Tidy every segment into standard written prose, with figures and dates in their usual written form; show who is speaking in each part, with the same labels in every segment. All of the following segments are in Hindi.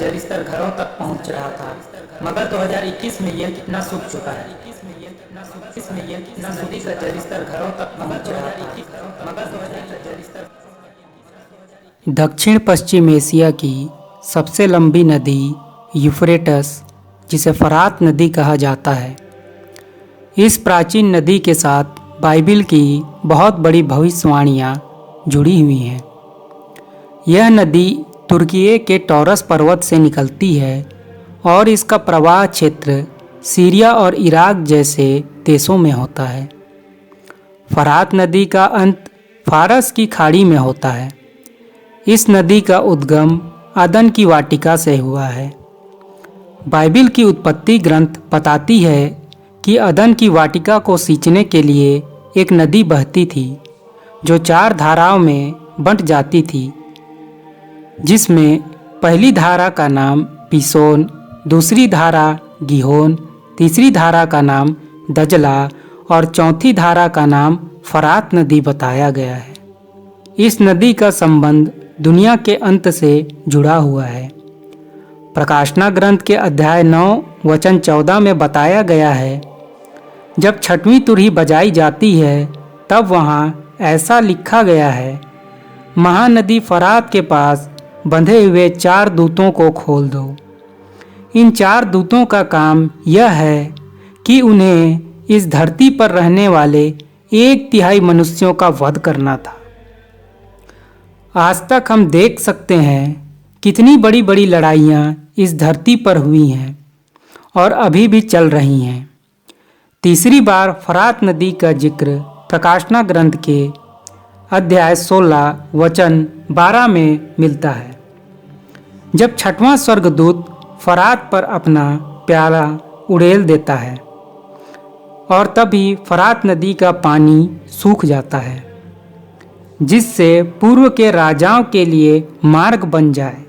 Speaker 1: जल स्तर घरों तक पहुंच रहा था, मगर 2021 में यह कितना सूख चुका है। नदी का जल स्तर घरों तक पहुंच रहा था, मगर 2021 का जल स्तर।
Speaker 2: दक्षिण पश्चिम एशिया की सबसे लंबी नदी यूफ्रेटस, जिसे फरात नदी कहा जाता है, इस प्राचीन नदी के साथ बाइबिल की बहुत बड़ी भविष्यवाणियाँ जुड़ी हुई हैं। यह नदी तुर्की के टॉरस पर्वत से निकलती है और इसका प्रवाह क्षेत्र सीरिया और इराक जैसे देशों में होता है। फरात नदी का अंत फारस की खाड़ी में होता है। इस नदी का उद्गम अदन की वाटिका से हुआ है। बाइबिल की उत्पत्ति ग्रंथ बताती है कि अदन की वाटिका को सींचने के लिए एक नदी बहती थी, जो 4 धाराओं में बंट जाती थी, जिसमें पहली धारा का नाम पिसोन, दूसरी धारा गिहोन, तीसरी धारा का नाम दजला और चौथी धारा का नाम फरात नदी बताया गया है। इस नदी का संबंध दुनिया के अंत से जुड़ा हुआ है। प्रकाशना ग्रंथ के अध्याय 9 वचन 14 में बताया गया है, जब छठवीं तुरही बजाई जाती है तब वहाँ ऐसा लिखा गया है, महानदी फरात के पास बंधे हुए 4 दूतों को खोल दो। इन 4 दूतों का काम यह है कि उन्हें इस धरती पर रहने वाले 1/3 मनुष्यों का वध करना था। आज तक हम देख सकते हैं कितनी बड़ी बड़ी लड़ाइयाँ इस धरती पर हुई हैं और अभी भी चल रही हैं। तीसरी बार फरात नदी का जिक्र प्रकाशना ग्रंथ के अध्याय 16 वचन 12 में मिलता है, जब 6वां स्वर्गदूत फरात पर अपना प्याला उड़ेल देता है और तभी फरात नदी का पानी सूख जाता है, जिससे पूर्व के राजाओं के लिए मार्ग बन जाए,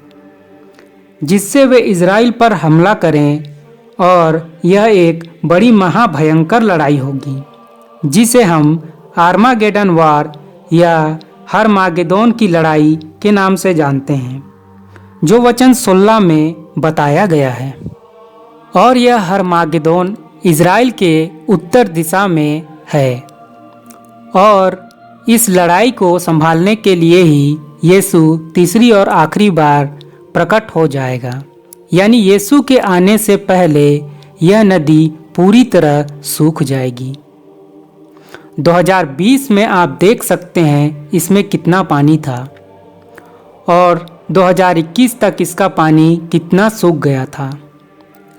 Speaker 2: जिससे वे इज़राइल पर हमला करें, और यह एक बड़ी महाभयंकर लड़ाई होगी, जिसे हम आर्मागेडन वार या हरमागेदोन की लड़ाई के नाम से जानते हैं, जो वचन 16 में बताया गया है। और यह हरमागेदोन इज़राइल के उत्तर दिशा में है, और इस लड़ाई को संभालने के लिए ही यीशु तीसरी और आखिरी बार प्रकट हो जाएगा, यानी यीशु के आने से पहले यह नदी पूरी तरह सूख जाएगी। 2020 में आप देख सकते हैं इसमें कितना पानी था, और 2021 तक इसका पानी कितना सूख गया था।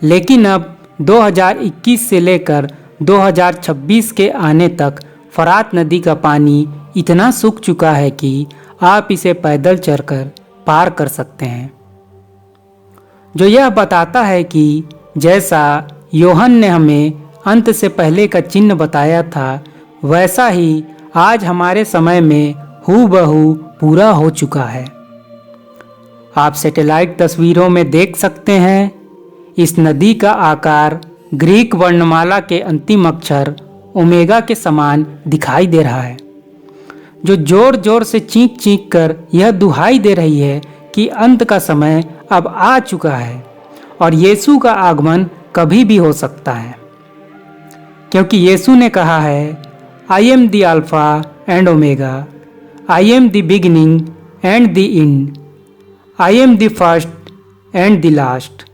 Speaker 2: लेकिन अब 2021 से लेकर 2026 के आने तक फरात नदी का पानी इतना सूख चुका है कि आप इसे पैदल चलकर पार कर सकते हैं, जो यह बताता है कि जैसा योहन ने हमें अंत से पहले का चिन्ह बताया था, वैसा ही आज हमारे समय में हूबहू पूरा हो चुका है। आप सैटेलाइट तस्वीरों में देख सकते हैं, इस नदी का आकार ग्रीक वर्णमाला के अंतिम अक्षर ओमेगा के समान दिखाई दे रहा है, जो जोर जोर से चीख चीख कर यह दुहाई दे रही है कि अंत का समय अब आ चुका है और यीशु का आगमन कभी भी हो सकता है, क्योंकि यीशु ने कहा है, I am the alpha and omega, I am the beginning and the end, I am the first and the last.